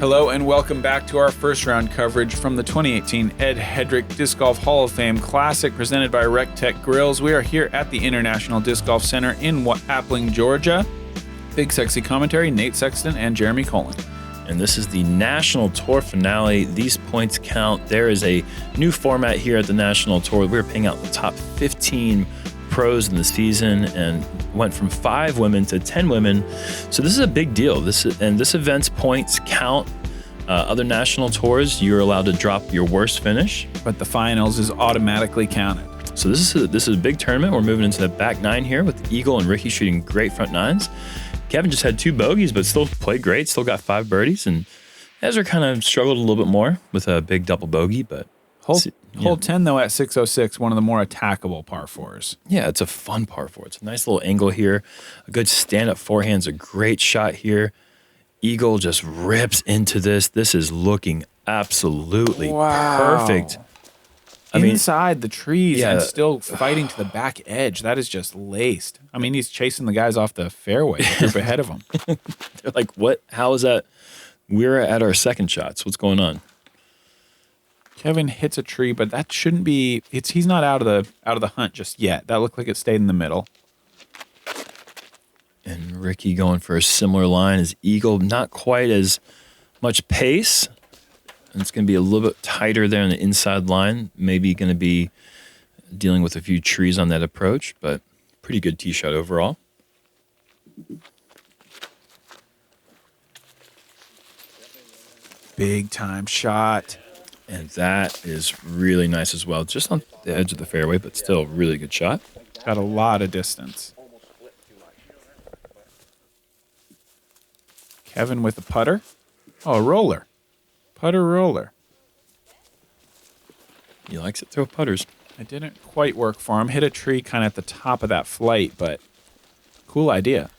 Hello and welcome back to our first round coverage from the 2018 Ed Headrick Disc Golf Hall of Fame Classic presented by RecTech Grills. We are here at the International Disc Golf Center in Appling, Georgia. Big Sexy commentary, Nate Sexton and Jeremy Koling. And this is the National Tour finale. These points count. There is a new format here at the National Tour. We're picking out the top 15 pros in the season and went from 5 women to 10 women. So this is a big deal. This event's points count. Other national tours, you're allowed to drop your worst finish, but the finals is automatically counted. So this is a big tournament. We're moving into the back 9 here with Eagle and Ricky shooting great front 9s. Kevin just had 2 bogeys, but still played great. Still got 5 birdies, and Ezra kind of struggled a little bit more with a big double bogey, but Hole 10, though, at 606, one of the more attackable par 4s. Yeah, it's a fun par 4. It's a nice little angle here. A good stand-up forehand's a great shot here. Eagle just rips into this. This is looking absolutely perfect. Inside the trees and still fighting to the back edge. That is just laced. I mean, he's chasing the guys off the fairway, the group ahead of him. They're like, what? How is that? We're at our second shots. What's going on? Kevin hits a tree, but that shouldn't be. He's not out of the hunt just yet. That looked like it stayed in the middle. And Ricky going for a similar line as Eagle. Not quite as much pace. And it's going to be a little bit tighter there on the inside line. Maybe going to be dealing with a few trees on that approach, but pretty good tee shot overall. Big time shot. And that is really nice as well. Just on the edge of the fairway, but still a really good shot. Got a lot of distance. Kevin with a putter. Oh, a roller. Putter roller. He likes it throw putters. It didn't quite work for him. Hit a tree kind of at the top of that flight, but cool idea.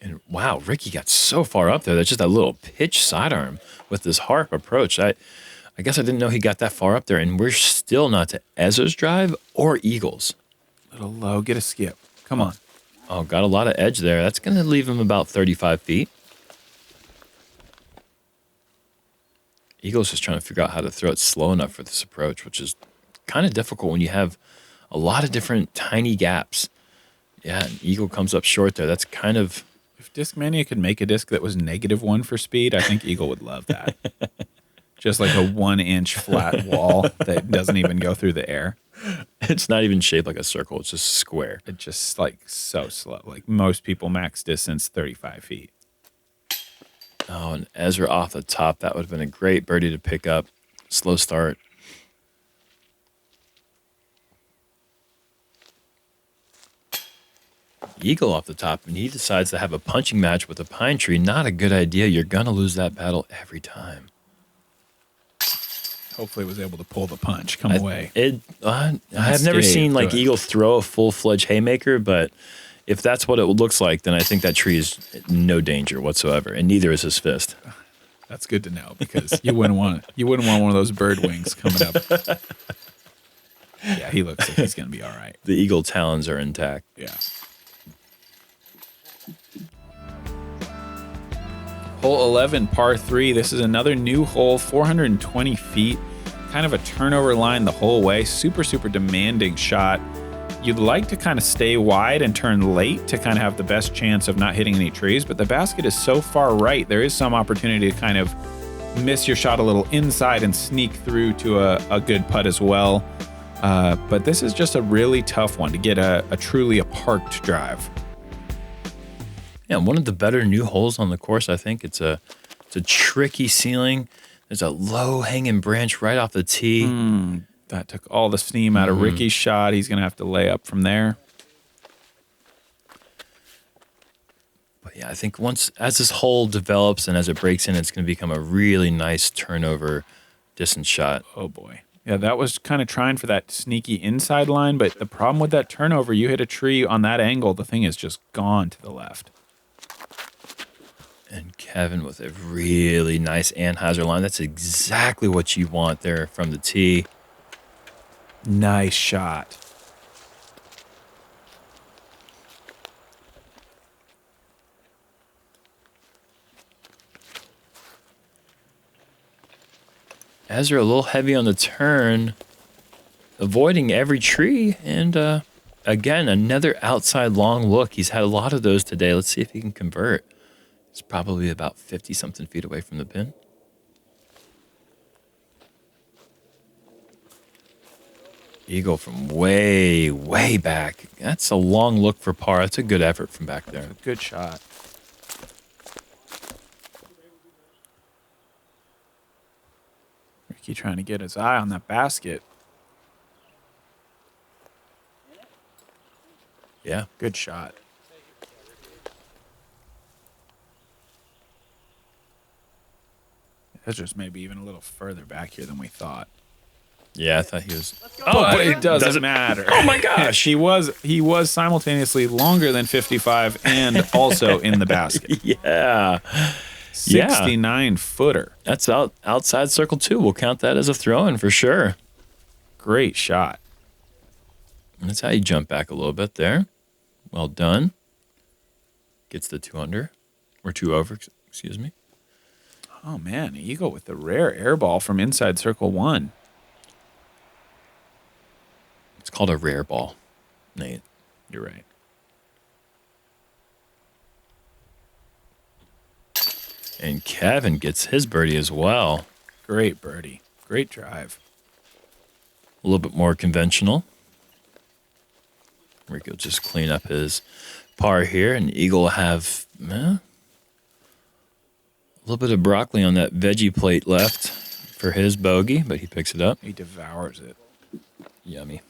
And wow, Ricky got so far up there. That's just a little pitch sidearm with this harp approach. I guess I didn't know he got that far up there, and we're still not to Ezra's drive or Eagles. Little low, get a skip. Come on. Oh, got a lot of edge there. That's going to leave him about 35 feet. Eagle's just trying to figure out how to throw it slow enough for this approach, which is kind of difficult when you have a lot of different tiny gaps. Yeah, and Eagle comes up short there. That's kind of... If Discmania could make a disc that was -1 for speed, I think Eagle would love that. Just like a 1-inch flat wall that doesn't even go through the air. It's not even shaped like a circle. It's just square. It's just like so slow. Like most people max distance 35 feet. Oh, and Ezra off the top. That would have been a great birdie to pick up. Slow start. Eagle off the top, and he decides to have a punching match with a pine tree. Not a good idea. You're going to lose that battle every time. Hopefully was able to pull the punch, come away. I have never seen like Eagle throw a full-fledged haymaker, but if that's what it looks like, then I think that tree is no danger whatsoever, and neither is his fist. That's good to know because you wouldn't want one of those bird wings coming up. Yeah, he looks like he's going to be all right. The Eagle talons are intact. Yeah. Hole 11, par 3. This is another new hole, 420 feet. Kind of a turnover line the whole way. Super, super demanding shot. You'd like to kind of stay wide and turn late to kind of have the best chance of not hitting any trees, but the basket is so far right, there is some opportunity to kind of miss your shot a little inside and sneak through to a good putt as well. But this is just a really tough one to get a truly parked drive. Yeah, one of the better new holes on the course, I think. It's a tricky ceiling. There's a low-hanging branch right off the tee. That took all the steam out of Ricky's shot. He's going to have to lay up from there. But yeah, I think as this hole develops and as it breaks in, it's going to become a really nice turnover distance shot. Oh, boy. Yeah, that was kind of trying for that sneaky inside line, but the problem with that turnover, you hit a tree on that angle, the thing is just gone to the left. And Kevin with a really nice anhyzer line. That's exactly what you want there from the tee. Nice shot. Ezra a little heavy on the turn, avoiding every tree. And again, another outside long look. He's had a lot of those today. Let's see if he can convert. It's probably about 50-something feet away from the pin. Eagle from way, way back. That's a long look for par. That's a good effort from back there. Good shot. Ricky trying to get his eye on that basket. Yeah. Good shot. That's just maybe even a little further back here than we thought. Yeah, I thought he was. Oh, but it doesn't matter. Oh my gosh. He was simultaneously longer than 55 and also in the basket. Yeah. 69 footer. That's outside circle 2. We'll count that as a throw-in for sure. Great shot. That's how you jump back a little bit there. Well done. Gets the 2 under. Or 2 over, excuse me. Oh, man. Eagle with the rare air ball from inside circle 1. It's called a rare ball, Nate. You're right. And Kevin gets his birdie as well. Great birdie. Great drive. A little bit more conventional. Ricky will just clean up his par here, and Eagle will have a little bit of broccoli on that veggie plate left for his bogey, but he picks it up. He devours it. Yummy.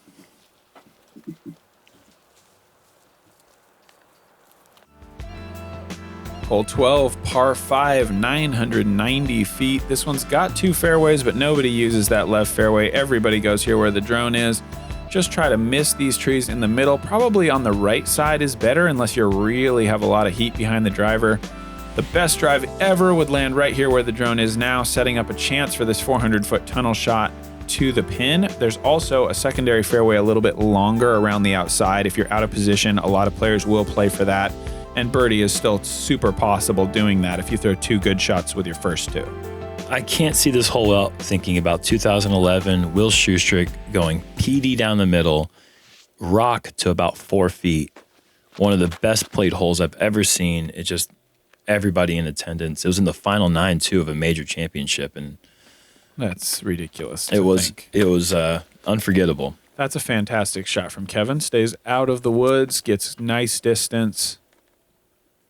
Hole 12, par 5, 990 feet. This one's got 2 fairways, but nobody uses that left fairway. Everybody goes here where the drone is. Just try to miss these trees in the middle. Probably on the right side is better unless you really have a lot of heat behind the driver. The best drive ever would land right here where the drone is now, setting up a chance for this 400-foot tunnel shot to the pin. There's also a secondary fairway a little bit longer around the outside. If you're out of position, a lot of players will play for that. And birdie is still super possible doing that if you throw 2 good shots with your first 2. I can't see this hole out thinking about 2011, Will Schustrick going PD down the middle, rock to about 4 feet. One of the best played holes I've ever seen. It just, everybody in attendance. It was in the final 9, too, of a major championship. And that's ridiculous. It was unforgettable. That's a fantastic shot from Kevin. Stays out of the woods, gets nice distance.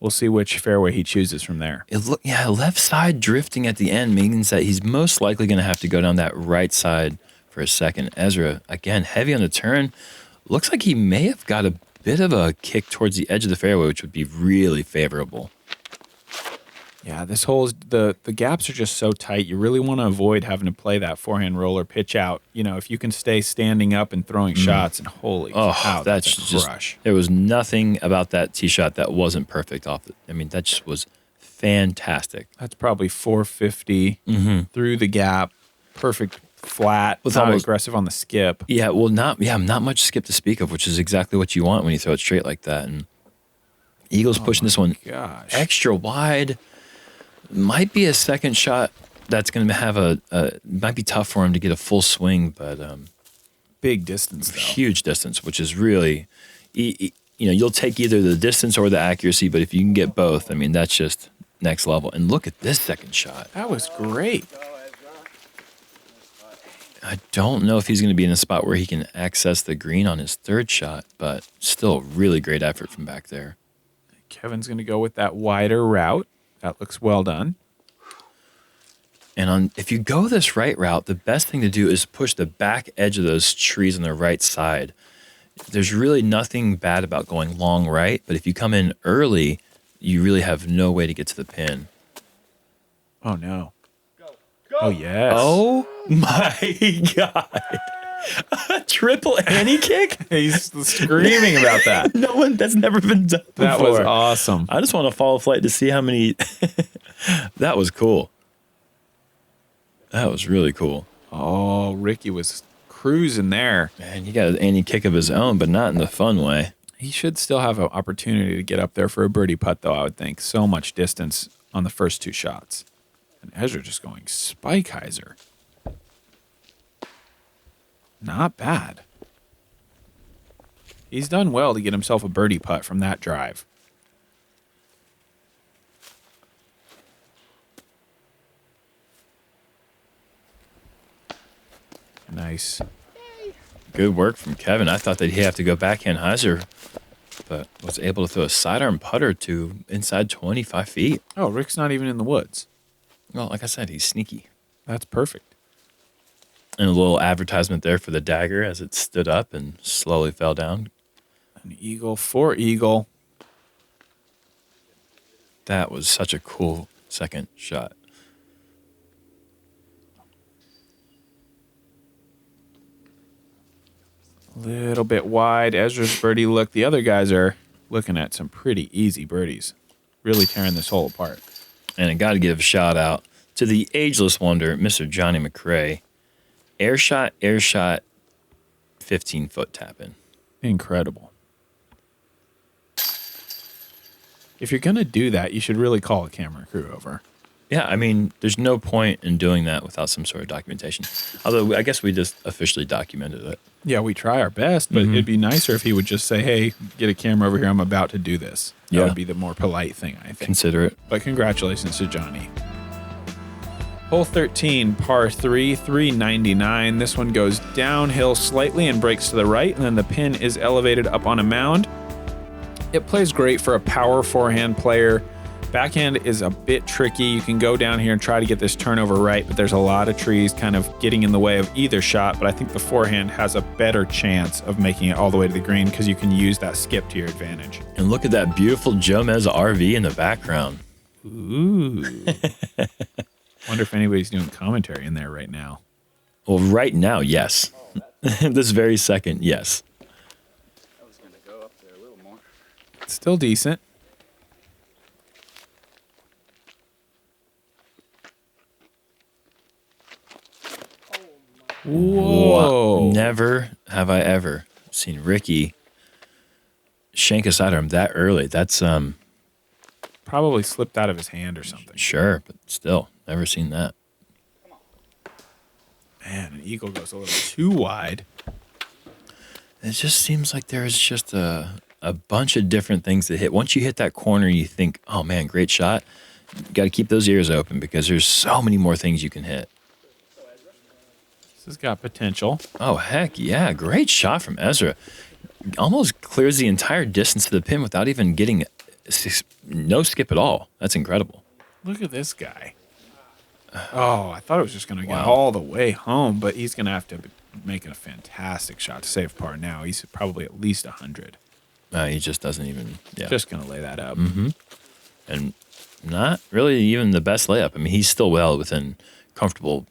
We'll see which fairway he chooses from there. Left side drifting at the end means that he's most likely going to have to go down that right side for a second. Ezra, again, heavy on the turn. Looks like he may have got a bit of a kick towards the edge of the fairway, which would be really favorable. Yeah, this hole is the gaps are just so tight. You really want to avoid having to play that forehand roller pitch out. You know, if you can stay standing up and throwing shots, and holy cow, that's a crush. There was nothing about that tee shot that wasn't perfect off it. I mean, that just was fantastic. That's probably 450 through the gap, perfect flat, not aggressive on the skip. Yeah, well, not much skip to speak of, which is exactly what you want when you throw it straight like that. And Eagles pushing this one extra wide. Might be a second shot that's going to have might be tough for him to get a full swing, but big distance, though. Huge distance, which is really, you'll take either the distance or the accuracy, but if you can get both, I mean, that's just next level. And look at this second shot. That was great. I don't know if he's going to be in a spot where he can access the green on his third shot, but still really great effort from back there. Kevin's going to go with that wider route. That looks well done. And if you go this right route, the best thing to do is push the back edge of those trees on the right side. There's really nothing bad about going long right, but if you come in early, you really have no way to get to the pin. Oh, no. Oh, yes. Oh, my God. A triple Annie kick? He's screaming about that. That's never been done before. That was awesome. I just want to follow flight to see how many. That was cool. That was really cool. Oh, Ricky was cruising there. Man, he got an Annie kick of his own, but not in the fun way. He should still have an opportunity to get up there for a birdie putt, though, I would think. So much distance on the first 2 shots. And Ezra just going spike hyzer. Not bad. He's done well to get himself a birdie putt from that drive. Nice. Good work from Kevin. I thought that he'd have to go backhand hyzer, but was able to throw a sidearm putter to inside 25 feet. Oh, Rick's not even in the woods. Well, like I said, he's sneaky. That's perfect. And a little advertisement there for the dagger as it stood up and slowly fell down. An eagle for eagle. That was such a cool second shot. A little bit wide. Ezra's birdie look. The other guys are looking at some pretty easy birdies. Really tearing this hole apart. And I got to give a shout out to the ageless wonder, Mr. Johnny McRae. Air shot, 15-foot tap in. Incredible. If you're going to do that, you should really call a camera crew over. Yeah, I mean, there's no point in doing that without some sort of documentation. Although I guess we just officially documented it. Yeah, we try our best, but it'd be nicer if he would just say, hey, get a camera over here. I'm about to do this. That would be the more polite thing, I think. Consider it. But congratulations to Johnny. Hole 13, par 3, 399. This one goes downhill slightly and breaks to the right, and then the pin is elevated up on a mound. It plays great for a power forehand player. Backhand is a bit tricky. You can go down here and try to get this turnover right, but there's a lot of trees kind of getting in the way of either shot. But I think the forehand has a better chance of making it all the way to the green because you can use that skip to your advantage. And look at that beautiful Jomez RV in the background. Ooh. Wonder if anybody's doing commentary in there right now. Well, right now, yes. This very second, yes. I was going to go up there a little more. Still decent. Whoa. Never have I ever seen Ricky shank a sidearm that early. That's Probably slipped out of his hand or something. sure, but still, never seen that. Man, an eagle goes a little too wide. It just seems like there's just a bunch of different things that hit. Once you hit that corner, you think, oh man, great shot. You got to keep those ears open because there's so many more things you can hit. This has got potential. Oh, heck yeah. Great shot from Ezra. Almost clears the entire distance to the pin without even getting no skip at all. That's incredible. Look at this guy. Oh, I thought it was just going to get all the way home, but he's going to have to be making a fantastic shot to save par now. He's probably at least 100. He just doesn't even, Just going to lay that up. And not really even the best layup. I mean, he's still well within comfortable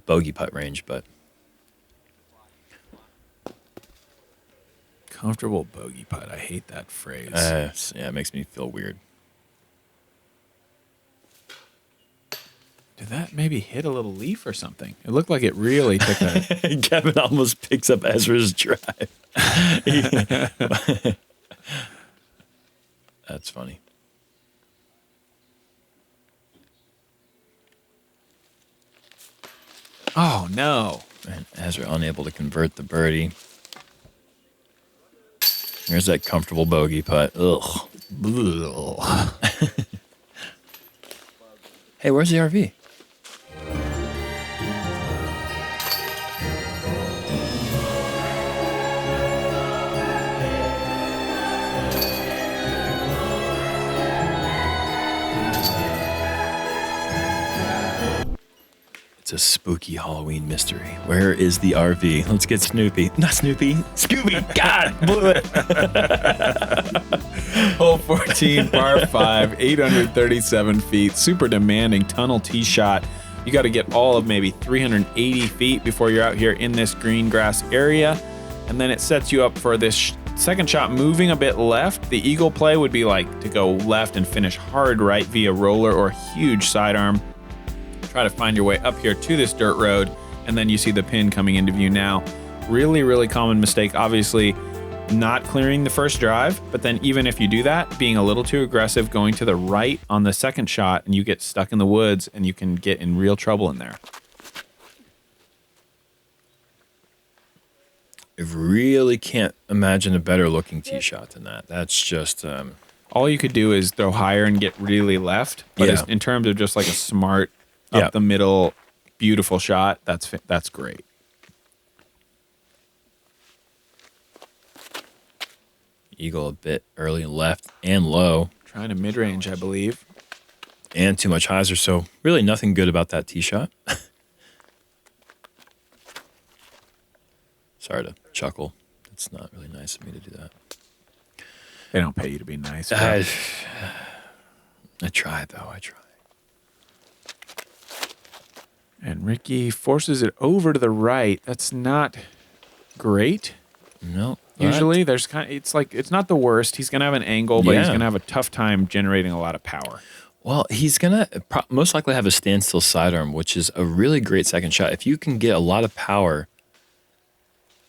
bogey putt range, but Comfortable bogey putt. I hate that phrase. yeah, it makes me feel weird. Did that maybe hit a little leaf or something? It looked like it really took a... Kevin almost picks up Ezra's drive. That's funny. Oh, no. And Ezra unable to convert the birdie. There's that comfortable bogey putt. Ugh. Hey, where's the RV? It's a spooky Halloween mystery. Where is the RV? Let's get Snoopy. Not Snoopy. Scooby. God, blew it. Hole 14, par 5, 837 feet. Super demanding tunnel tee shot. You got to get all of maybe 380 feet before you're out here in this green grass area. And then it sets you up for this second shot moving a bit left. The eagle play would be like to go left and finish hard right via roller or huge sidearm. Try to find your way up here to this dirt road, and then you see the pin coming into view now. Really, really common mistake. Obviously, not clearing the first drive, but then even if you do that, being a little too aggressive, going to the right on the second shot, and you get stuck in the woods, and you can get in real trouble in there. I really can't imagine a better looking tee shot than that. That's just All you could do is throw higher and get really left. But Yeah. in terms of just like a smart, Yeah. up the middle, beautiful shot, that's great. eagle a bit early left and low. Trying to mid-range, I believe. And too much hyzer, so really nothing good about that tee shot. Sorry to chuckle. It's not really nice of me to do that. They don't pay you to be nice. Bro. I try, though. I try. And Ricky forces it over to the right. That's not great. No. Usually, there's it's not the worst. He's gonna have an angle, but he's Yeah. gonna have a tough time generating a lot of power. Well, he's going to most likely have a standstill sidearm, which is a really great second shot. If you can get a lot of power,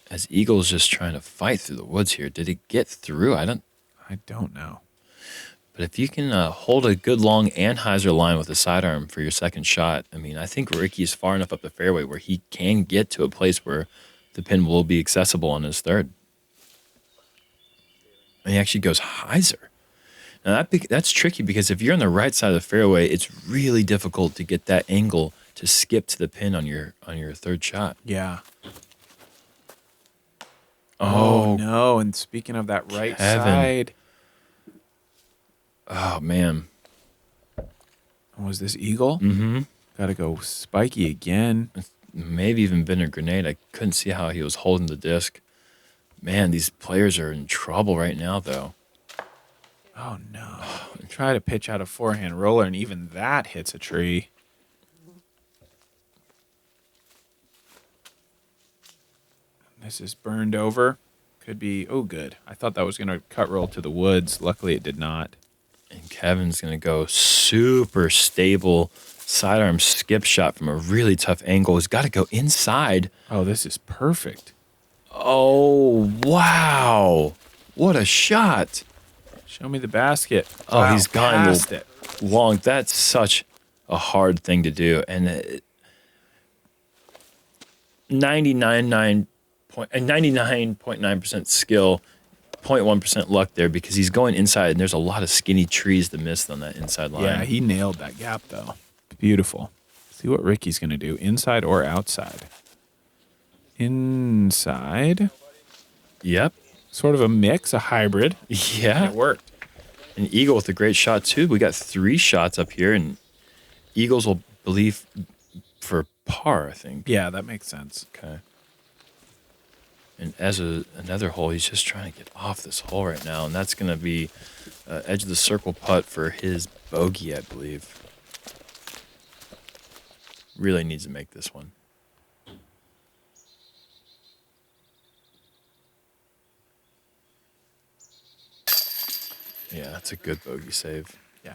as Eagle's just trying to fight through the woods here. Did it get through? I don't know. But if you can hold a good long and hyzer line with a sidearm for your second shot, I mean, I think Ricky's far enough up the fairway where he can get to a place where the pin will be accessible on his third. And he actually goes hyzer. Now, that's tricky because if you're on the right side of the fairway, it's really difficult to get that angle to skip to the pin on your third shot. Yeah. Oh, no. And speaking of that right side. Oh, man. Was this eagle? Mm-hmm. Got to go spiky again. Maybe even been a grenade. I couldn't see how he was holding the disc. Man, these players are in trouble right now, though. Oh, no. Try to pitch out a forehand roller, and even that hits a tree. This is burned over. Could be, oh, good. I thought that was going to cut roll to the woods. Luckily, it did not. And Kevin's going to go super stable sidearm skip shot from a really tough angle. He's got to go inside. Oh, this is perfect. Oh, wow. What a shot. Show me the basket. Oh, Wow, he's gone past it. long. That's such a hard thing to do. And 99.9% skill, 0.1% luck there because he's going inside and there's a lot of skinny trees to miss on that inside line. Yeah, he nailed that gap, though. Beautiful. See what Ricky's going to do, inside or outside. Inside. Yep. Sort of a mix, a hybrid. Yeah. It worked. An eagle with a great shot, too. We got 3 shots up here, and eagles will believe for par, I think. Yeah, that makes sense. Okay. And as another hole, he's just trying to get off this hole right now, and that's going to be edge of the circle putt for his bogey, I believe. Really needs to make this one. Yeah, that's a good bogey save. Yeah.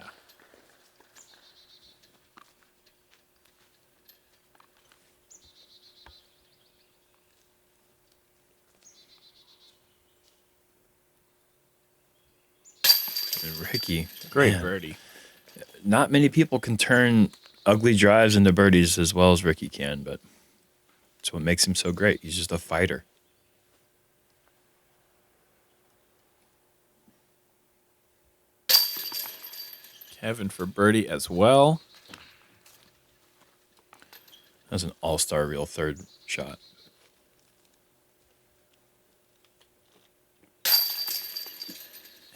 And Ricky, Great man, birdie. not many people can turn ugly drives into birdies as well as Ricky can, but it's what makes him so great. He's just a fighter. Kevin for birdie as well. That was an all-star real third shot.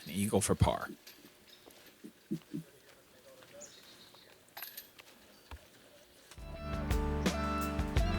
An eagle for par.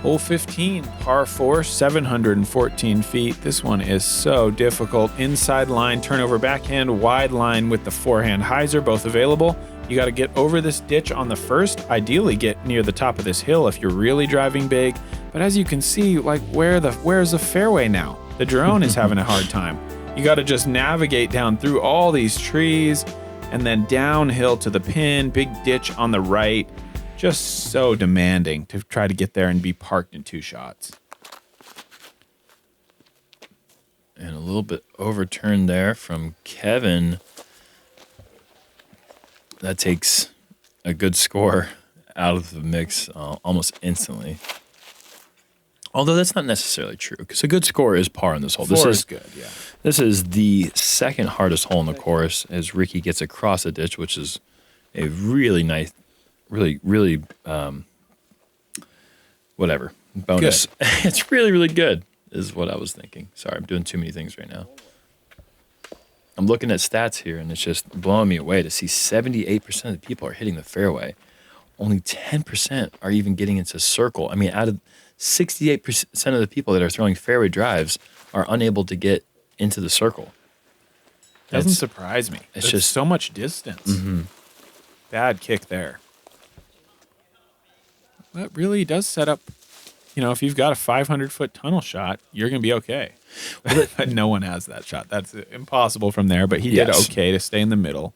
Hole 15, par 4, 714 feet. This one is so difficult. Inside line, turnover backhand, wide line with the forehand hyzer, both available. You got to get over this ditch on the first, ideally get near the top of this hill if you're really driving big. But as you can see, like where's the fairway now? The drone is having a hard time. You got to just navigate down through all these trees and then downhill to the pin, big ditch on the right. Just so demanding to try to get there and be parked in 2 shots. And a little bit overturned there from Kevin. That takes a good score out of the mix almost instantly. Although that's not necessarily true, because a good score is par on this hole. 4 is good, yeah. This is the second hardest hole in the course as Ricky gets across the ditch, which is a really nice, really, whatever, bonus. It's really, really good is what I was thinking. Sorry, I'm doing too many things right now. I'm looking at stats here, and it's just blowing me away to see 78% of the people are hitting the fairway. Only 10% are even getting into circle. I mean, out of 68% of the people that are throwing fairway drives are unable to get into the circle. Doesn't surprise me. It's There's just so much distance. Bad kick there. That really does set up, if you've got a 500-foot tunnel shot, you're going to be okay. But no one has that shot. That's impossible from there, but he did okay to stay in the middle.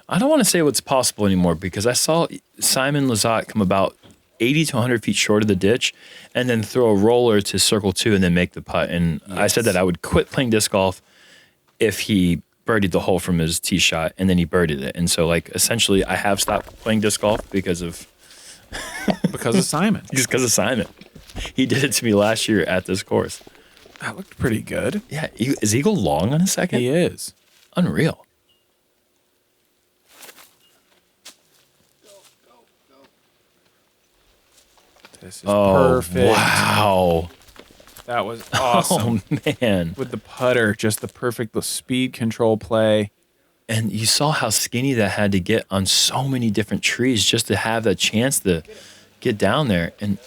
I don't want to say what's possible anymore because I saw Simon Lizotte come about 80 to 100 feet short of the ditch and then throw a roller to circle 2 and then make the putt. And I said that I would quit playing disc golf if he birdied the hole from his tee shot and then he birdied it. And so, essentially, I have stopped playing disc golf because of... because of Simon. Just because of Simon. He did it to me last year at this course. That looked pretty good. Yeah. Is Eagle long on a second? He is. Unreal. This is perfect. Wow. That was awesome. Oh, man. With the putter, just the perfect speed control play. And you saw how skinny that had to get on so many different trees just to have that chance to get down there. And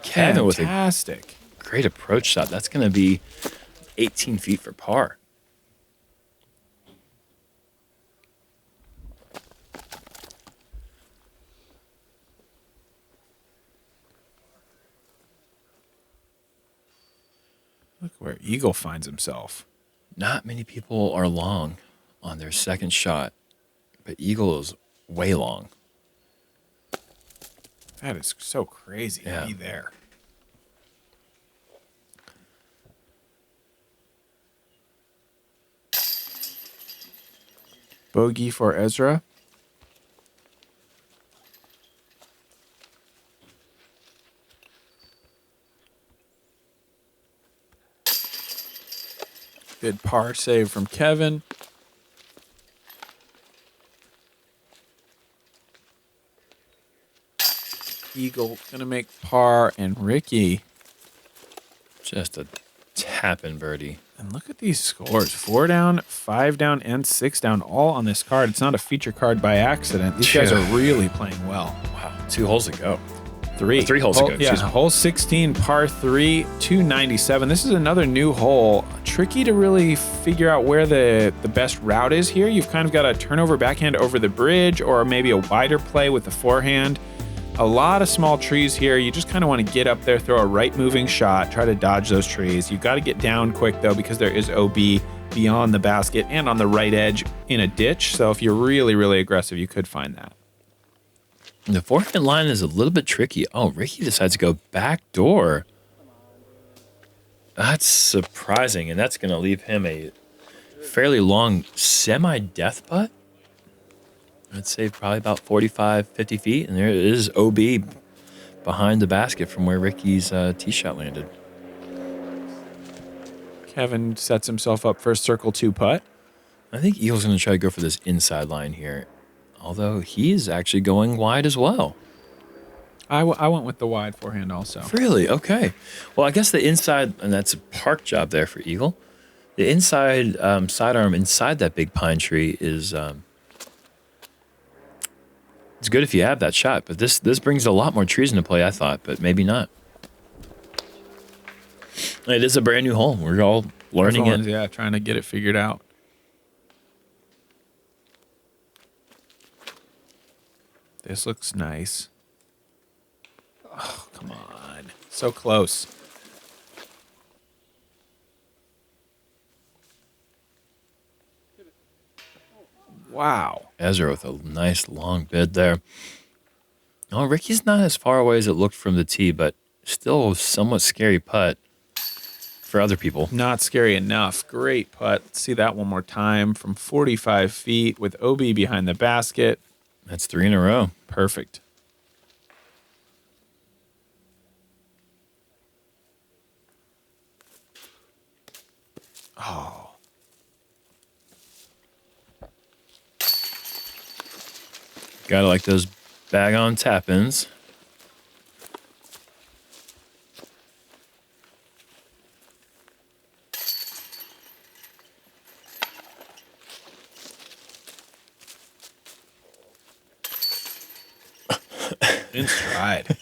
Kevin with a great approach shot. That's going to be 18 feet for par. Look where Eagle finds himself. Not many people are long on their second shot, but Eagle is way long. That is so crazy to be there. Bogey for Ezra. Good par save from Kevin. Eagle going to make par, and Ricky. Just a tap-in birdie. And look at these scores. 4 down, 5 down, and 6 down, all on this card. It's not a feature card by accident. These guys are really playing well. Wow. 2 holes to go. 3 holes to go. Yeah, hole 16, par 3, 297. This is another new hole. Tricky to really figure out where the best route is here. You've kind of got a turnover backhand over the bridge or maybe a wider play with the forehand. A lot of small trees here. You just kind of want to get up there, throw a right moving shot, try to dodge those trees. You've got to get down quick though because there is OB beyond the basket and on the right edge in a ditch. So if you're really, really aggressive, you could find that. The forehand line is a little bit tricky. Oh, Ricky decides to go back door. That's surprising, and that's going to leave him a fairly long semi-death putt. I'd say probably about 45, 50 feet, and there is OB behind the basket from where Ricky's tee shot landed. Kevin sets himself up for a circle 2 putt. I think Eagle's going to try to go for this inside line here, although he's actually going wide as well. I went with the wide forehand also. Really? Okay. Well, I guess the inside, and that's a park job there for Eagle. The inside sidearm inside that big pine tree is it's good if you have that shot, but this brings a lot more trees into play, I thought, but maybe not. It is a brand new hole. We're all learning it. Yeah, trying to get it figured out. This looks nice. Oh, come on. So close. Wow. Ezra with a nice long bid there. Oh, Ricky's not as far away as it looked from the tee, but still a somewhat scary putt for other people. Not scary enough. Great putt. Let's see that one more time from 45 feet with OB behind the basket. That's 3 in a row. Perfect. Gotta like those bag on tap-ins. In stride.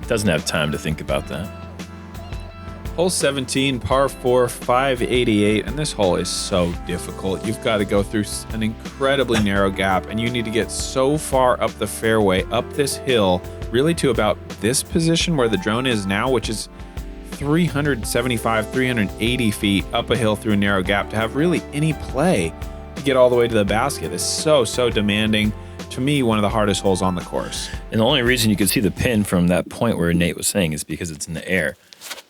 Doesn't have time to think about that. Hole 17, par 4, 588, and this hole is so difficult. You've got to go through an incredibly narrow gap, and you need to get so far up the fairway, up this hill, really to about this position where the drone is now, which is 375, 380 feet up a hill through a narrow gap to have really any play to get all the way to the basket. It's so demanding. To me, one of the hardest holes on the course. And the only reason you could see the pin from that point where Nate was saying is because it's in the air.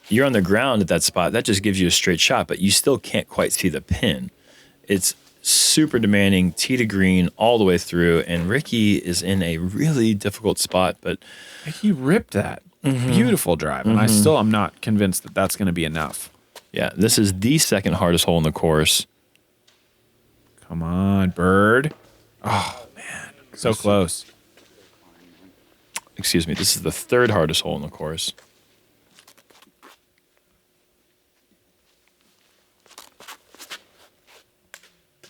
You're on the ground at that spot. That just gives you a straight shot, but you still can't quite see the pin. It's super demanding, tee to green all the way through, and Ricky is in a really difficult spot, but he ripped that. Beautiful drive, and I still am not convinced that that's going to be enough. Yeah, this is the second hardest hole in the course. Come on, bird. Oh, man. So close. Excuse me, this is the third hardest hole in the course.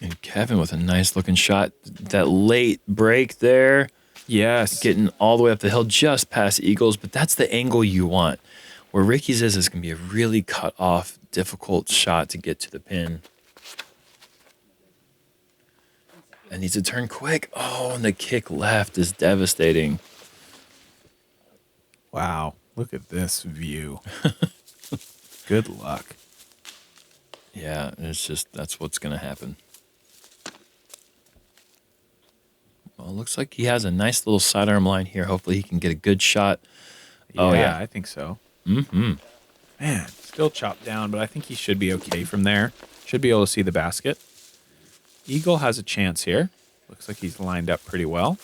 And Kevin with a nice looking shot. That late break there. Yes. Getting all the way up the hill just past Eagles, but that's the angle you want. Where Ricky's is going to be a really cut off, difficult shot to get to the pin. And needs to turn quick. Oh, and the kick left is devastating. Wow. Look at this view. Good luck. Yeah, it's just, that's what's going to happen. Well, it looks like he has a nice little sidearm line here. Hopefully he can get a good shot. Yeah, I think so. Man, still chopped down, but I think he should be okay from there. Should be able to see the basket. Eagle has a chance here. Looks like he's lined up pretty well.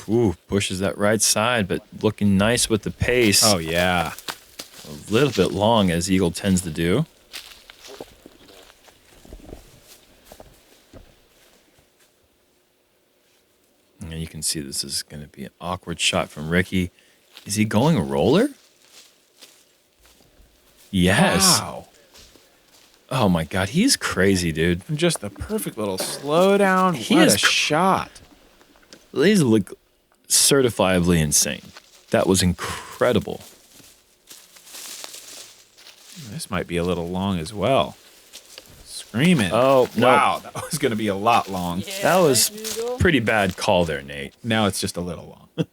Ooh, pushes that right side, but looking nice with the pace. Oh, yeah. A little bit long, as Eagle tends to do. And you can see this is going to be an awkward shot from Ricky. Is he going a roller? Yes. Wow. Oh, my God. He's crazy, dude. And just the perfect little slowdown. He What is a shot. He's certifiably insane. That was incredible. This might be a little long as well. Screaming. Oh, no. Wow. That was going to be a lot long. Yeah, That was thank you, Eagle. pretty bad call there, Nate. Now it's just a little long.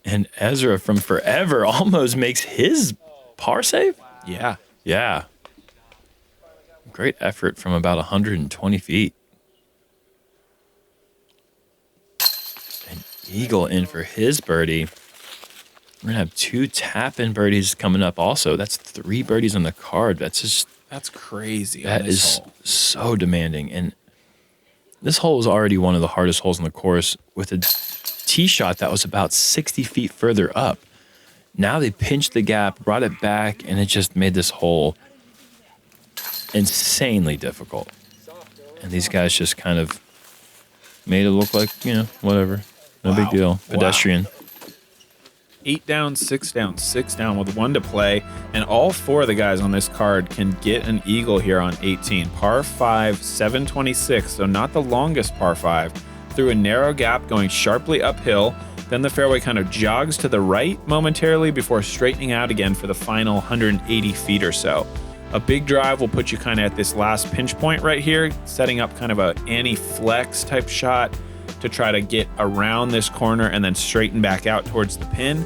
And Ezra from forever almost makes his par save? Yeah. Yeah. Great effort from about 120 feet. And Eagle in for his birdie. We're going to have 2 tap-in birdies coming up also. That's 3 birdies on the card. That's crazy. That is hole. so demanding. And this hole was already one of the hardest holes in the course with a tee shot that was about 60 feet further up. Now they pinched the gap, brought it back, and it just made this hole insanely difficult. And these guys just kind of made it look like, whatever. No big deal. Pedestrian. 8 down, 6 down, 6 down with 1 to play. And all 4 of the guys on this card can get an eagle here on 18. Par 5, 726, so not the longest par 5. Through a narrow gap going sharply uphill. Then the fairway kind of jogs to the right momentarily before straightening out again for the final 180 feet or so. A big drive will put you kind of at this last pinch point right here, setting up kind of a anti-flex type shot to try to get around this corner and then straighten back out towards the pin.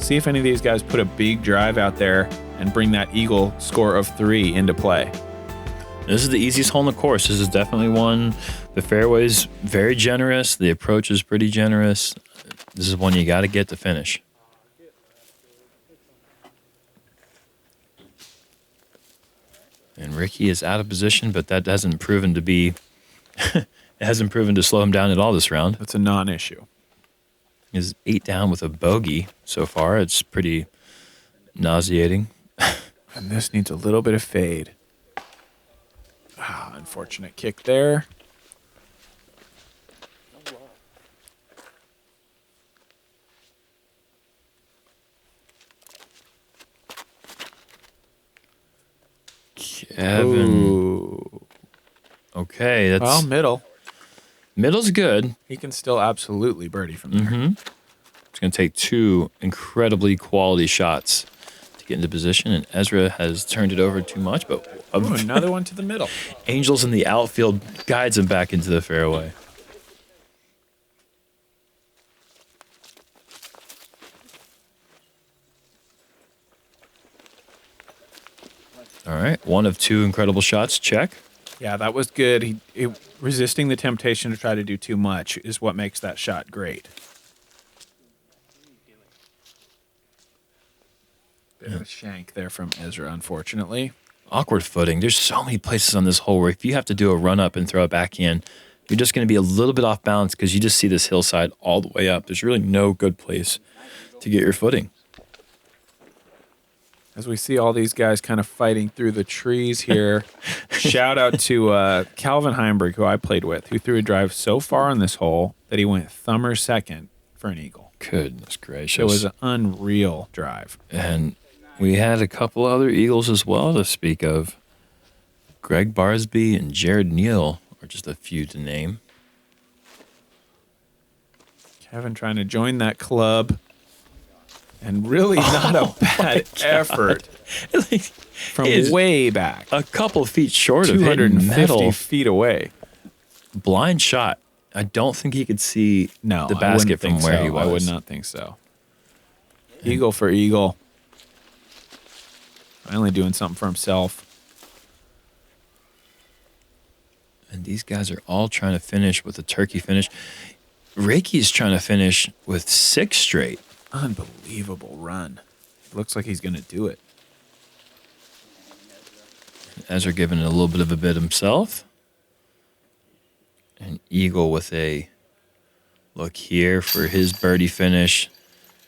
See if any of these guys put a big drive out there and bring that eagle score of 3 into play. This is the easiest hole in the course. This is definitely one. The fairway's very generous. The approach is pretty generous. This is one you got to get to finish. And Ricky is out of position, but that hasn't proven to be... it hasn't proven to slow him down at all this round. That's a non-issue. He's 8 down with a bogey so far. It's pretty nauseating. And this needs a little bit of fade. Unfortunate kick there. Kevin. Ooh. Okay, that's Well, middle. middle's good. He can still absolutely birdie from there. It's going to take 2 incredibly quality shots to get into position, and Ezra has turned it over too much, but Ooh, another one to the middle. Angels in the outfield guides him back into the fairway. All right, 1 of 2 incredible shots. Check. Yeah, that was good. He resisting the temptation to try to do too much is what makes that shot great. Bit of a shank there from Ezra, unfortunately. Awkward footing. There's so many places on this hole where if you have to do a run up and throw a backhand, you're just going to be a little bit off balance because you just see this hillside all the way up. There's really no good place to get your footing. As we see all these guys kind of fighting through the trees here, shout out to Calvin Heimberg, who I played with, who threw a drive so far on this hole that he went thumber second for an eagle. Goodness gracious. It was an unreal drive. And we had a couple other eagles as well to speak of. Greg Barsby and Jared Neal are just a few to name. Kevin trying to join that club. And really not a bad effort from way back. A couple feet short of hitting 250 metal. feet away. Blind shot. I don't think he could see the basket from where he was. I would not think so. Eagle for eagle. Finally doing something for himself. And these guys are all trying to finish with a turkey finish. Reiki's trying to finish with 6 straight. Unbelievable run. Looks like he's going to do it. Ezra giving it a little bit of a bid himself. And Eagle with a look here for his birdie finish.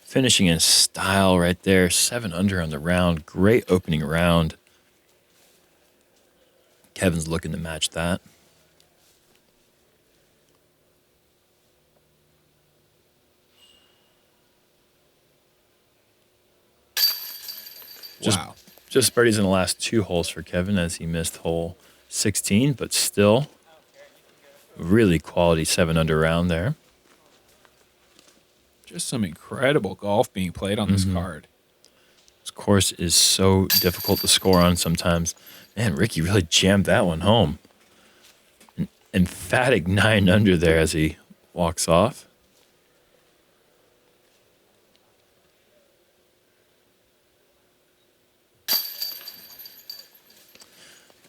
Finishing in style right there. 7 under on the round. Great opening round. Kevin's looking to match that. Wow. Just birdies in the last 2 holes for Kevin as he missed hole 16, but still really quality 7 under round there. Just some incredible golf being played on this card. This course is so difficult to score on sometimes. Man, Ricky really jammed that one home. An emphatic 9 under there as he walks off.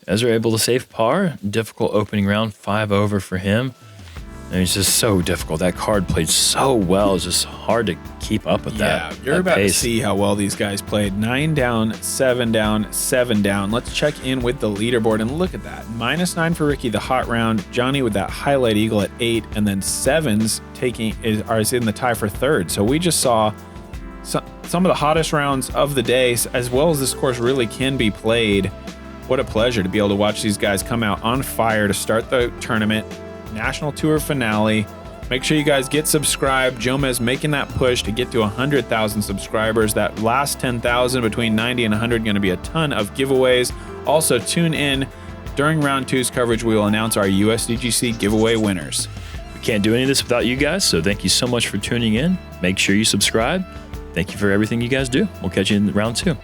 Ezra able to save par. Difficult opening round, 5 over for him. And it's just so difficult. That card played so well. It's just hard to keep up with that. Yeah, you're that about pace. to see how well these guys played. 9 down, 7 down, 7 down. Let's check in with the leaderboard and look at that. -9 for Ricky, the hot round. Johnny with that highlight eagle at 8, and then 7s is in the tie for 3rd. So we just saw some of the hottest rounds of the day, as well as this course really can be played. What a pleasure to be able to watch these guys come out on fire to start the tournament. National Tour finale. Make sure you guys get subscribed. Jomez making that push to get to 100,000 subscribers. That last 10,000 between 90 and 100 going to be a ton of giveaways. Also tune in during round 2's coverage. We will announce our USDGC giveaway winners. We can't do any of this without you guys, so thank you so much for tuning in. Make sure you subscribe. Thank you for everything you guys do. We'll catch you in round 2.